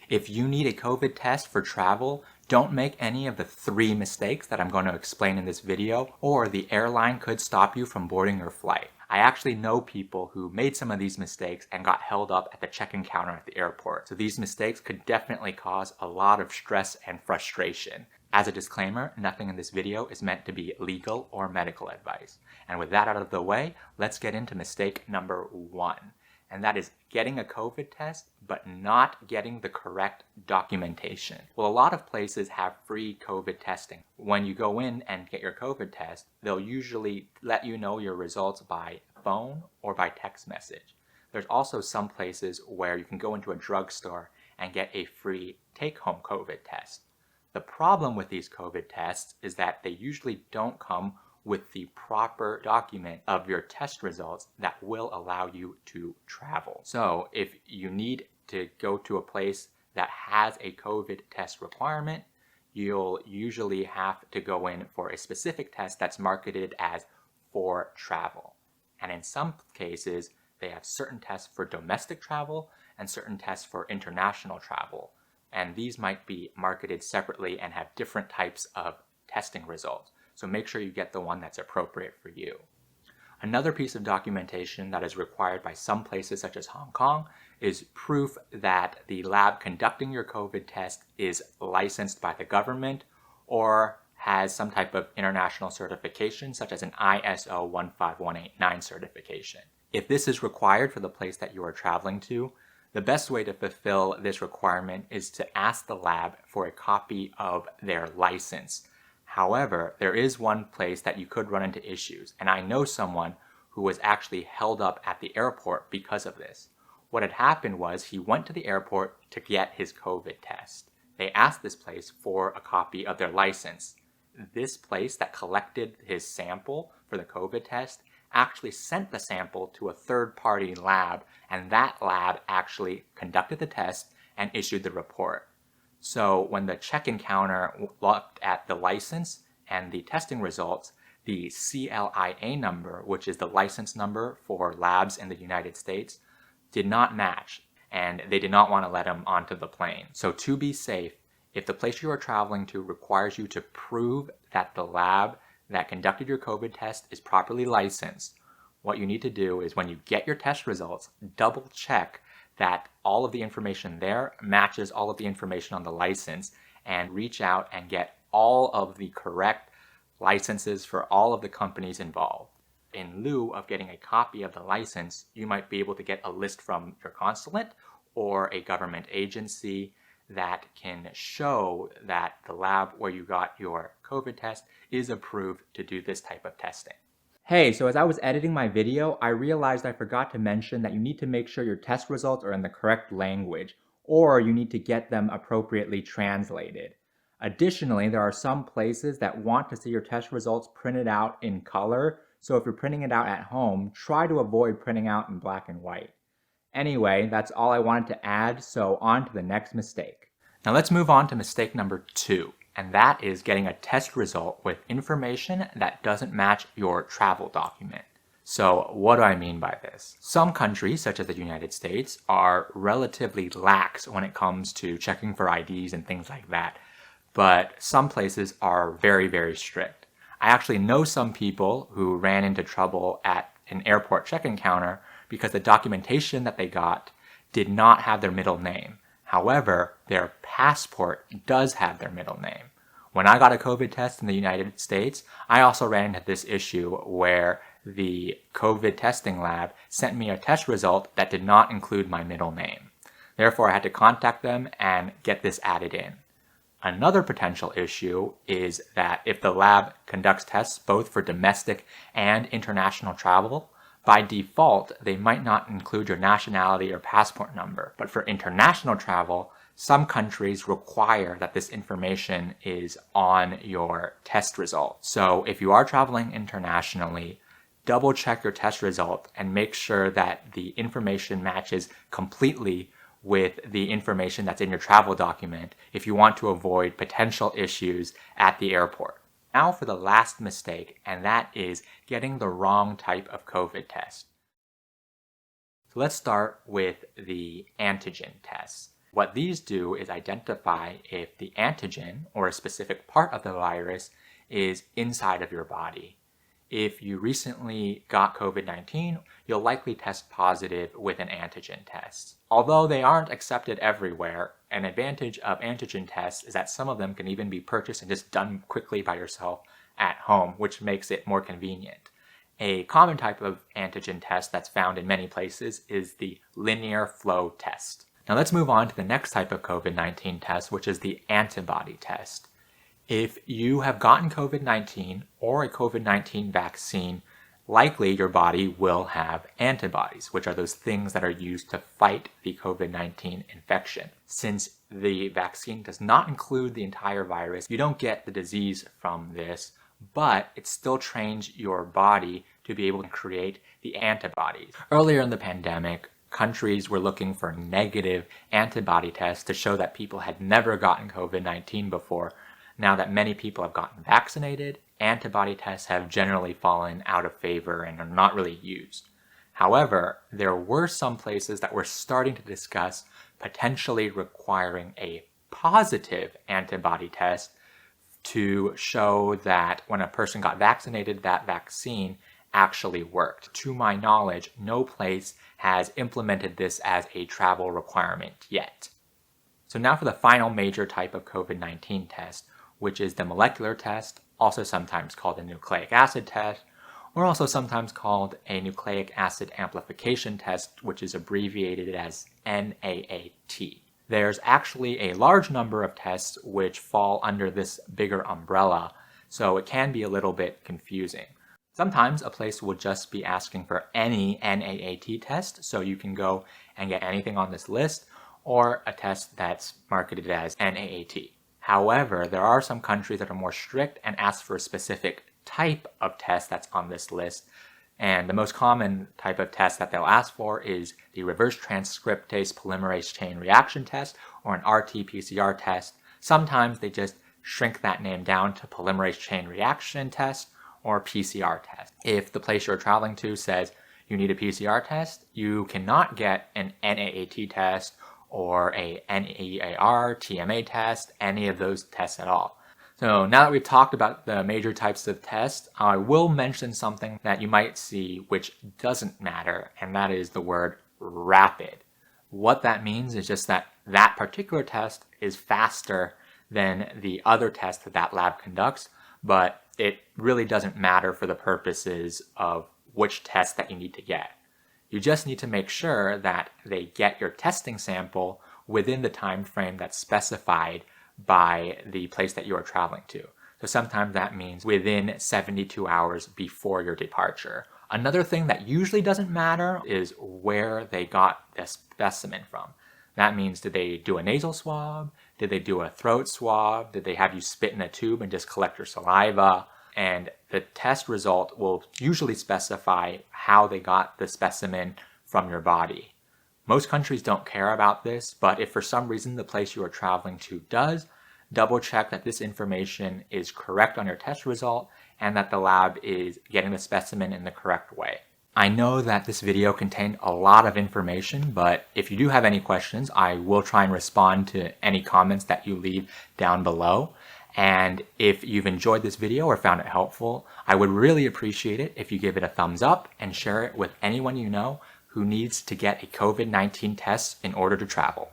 If you need a COVID test for travel, don't make any of the 3 mistakes that I'm going to explain in this video, or the airline could stop you from boarding your flight. I actually know people who made some of these mistakes and got held up at the check-in counter at the airport. So these mistakes could definitely cause a lot of stress and frustration. As a disclaimer, nothing in this video is meant to be legal or medical advice. And with that out of the way, let's get into mistake number 1. And that is getting a COVID test, but not getting the correct documentation. Well, a lot of places have free COVID testing. When you go in and get your COVID test, they'll usually let you know your results by phone or by text message. There's also some places where you can go into a drugstore and get a free take-home COVID test. The problem with these COVID tests is that they usually don't come with the proper document of your test results that will allow you to travel. So if you need to go to a place that has a COVID test requirement, you'll usually have to go in for a specific test that's marketed as for travel. And in some cases, they have certain tests for domestic travel and certain tests for international travel. And these might be marketed separately and have different types of testing results. So make sure you get the one that's appropriate for you. Another piece of documentation that is required by some places such as Hong Kong is proof that the lab conducting your COVID test is licensed by the government or has some type of international certification such as an ISO 15189 certification. If this is required for the place that you are traveling to, the best way to fulfill this requirement is to ask the lab for a copy of their license. However, there is one place that you could run into issues, and I know someone who was actually held up at the airport because of this. What had happened was he went to the airport to get his COVID test. They asked this place for a copy of their license. This place that collected his sample for the COVID test actually sent the sample to a third-party lab, and that lab actually conducted the test and issued the report. So when the check-in counter looked at the license and the testing results, the CLIA number, which is the license number for labs in the United States, did not match, and they did not want to let him onto the plane. So to be safe, if the place you are traveling to requires you to prove that the lab that conducted your COVID test is properly licensed, what you need to do is when you get your test results, double check that all of the information there matches all of the information on the license, and reach out and get all of the correct licenses for all of the companies involved. In lieu of getting a copy of the license, you might be able to get a list from your consulate or a government agency that can show that the lab where you got your COVID test is approved to do this type of testing. Hey, so as I was editing my video, I realized I forgot to mention that you need to make sure your test results are in the correct language, or you need to get them appropriately translated. Additionally, there are some places that want to see your test results printed out in color, so if you're printing it out at home, try to avoid printing out in black and white. Anyway, that's all I wanted to add, so on to the next mistake. Now let's move on to mistake number 2. And that is getting a test result with information that doesn't match your travel document. So what do I mean by this? Some countries, such as the United States, are relatively lax when it comes to checking for IDs and things like that. But some places are very, very strict. I actually know some people who ran into trouble at an airport check-in counter because the documentation that they got did not have their middle name. However, their passport does have their middle name. When I got a COVID test in the United States, I also ran into this issue where the COVID testing lab sent me a test result that did not include my middle name. Therefore, I had to contact them and get this added in. Another potential issue is that if the lab conducts tests both for domestic and international travel, by default, they might not include your nationality or passport number. But for international travel, some countries require that this information is on your test result. So if you are traveling internationally, double check your test result and make sure that the information matches completely with the information that's in your travel document if you want to avoid potential issues at the airport. Now for the last mistake, and that is getting the wrong type of COVID test. So let's start with the antigen test. What these do is identify if the antigen, or a specific part of the virus, is inside of your body. If you recently got COVID-19, you'll likely test positive with an antigen test. Although they aren't accepted everywhere, an advantage of antigen tests is that some of them can even be purchased and just done quickly by yourself at home, which makes it more convenient. A common type of antigen test that's found in many places is the linear flow test. Now let's move on to the next type of COVID-19 test, which is the antibody test. If you have gotten COVID-19 or a COVID-19 vaccine, likely your body will have antibodies, which are those things that are used to fight the COVID-19 infection. Since the vaccine does not include the entire virus, you don't get the disease from this, but it still trains your body to be able to create the antibodies. Earlier in the pandemic, countries were looking for negative antibody tests to show that people had never gotten COVID-19 before. Now that many people have gotten vaccinated, antibody tests have generally fallen out of favor and are not really used. However, there were some places that were starting to discuss potentially requiring a positive antibody test to show that when a person got vaccinated, that vaccine actually worked. To my knowledge, no place has implemented this as a travel requirement yet. So now for the final major type of COVID-19 test, which is the molecular test, also sometimes called a nucleic acid test, or also sometimes called a nucleic acid amplification test, which is abbreviated as NAAT. There's actually a large number of tests which fall under this bigger umbrella, so it can be a little bit confusing. Sometimes a place will just be asking for any NAAT test, so you can go and get anything on this list, or a test that's marketed as NAAT. However, there are some countries that are more strict and ask for a specific type of test that's on this list. And the most common type of test that they'll ask for is the reverse transcriptase polymerase chain reaction test, or an RT-PCR test. Sometimes they just shrink that name down to polymerase chain reaction test or PCR test. If the place you're traveling to says you need a PCR test, you cannot get an NAAT test or a NEAR, TMA test, any of those tests at all. So now that we've talked about the major types of tests, I will mention something that you might see which doesn't matter, and that is the word rapid. What that means is just that that particular test is faster than the other test that that lab conducts, but it really doesn't matter for the purposes of which test that you need to get. You just need to make sure that they get your testing sample within the time frame that's specified by the place that you are traveling to. So sometimes that means within 72 hours before your departure. Another thing that usually doesn't matter is where they got the specimen from. That means, did they do a nasal swab? Did they do a throat swab? Did they have you spit in a tube and just collect your saliva? And the test result will usually specify how they got the specimen from your body. Most countries don't care about this, but if for some reason the place you are traveling to does, double check that this information is correct on your test result and that the lab is getting the specimen in the correct way. I know that this video contained a lot of information, but if you do have any questions, I will try and respond to any comments that you leave down below. And if you've enjoyed this video or found it helpful, I would really appreciate it if you give it a thumbs up and share it with anyone you know who needs to get a COVID-19 test in order to travel.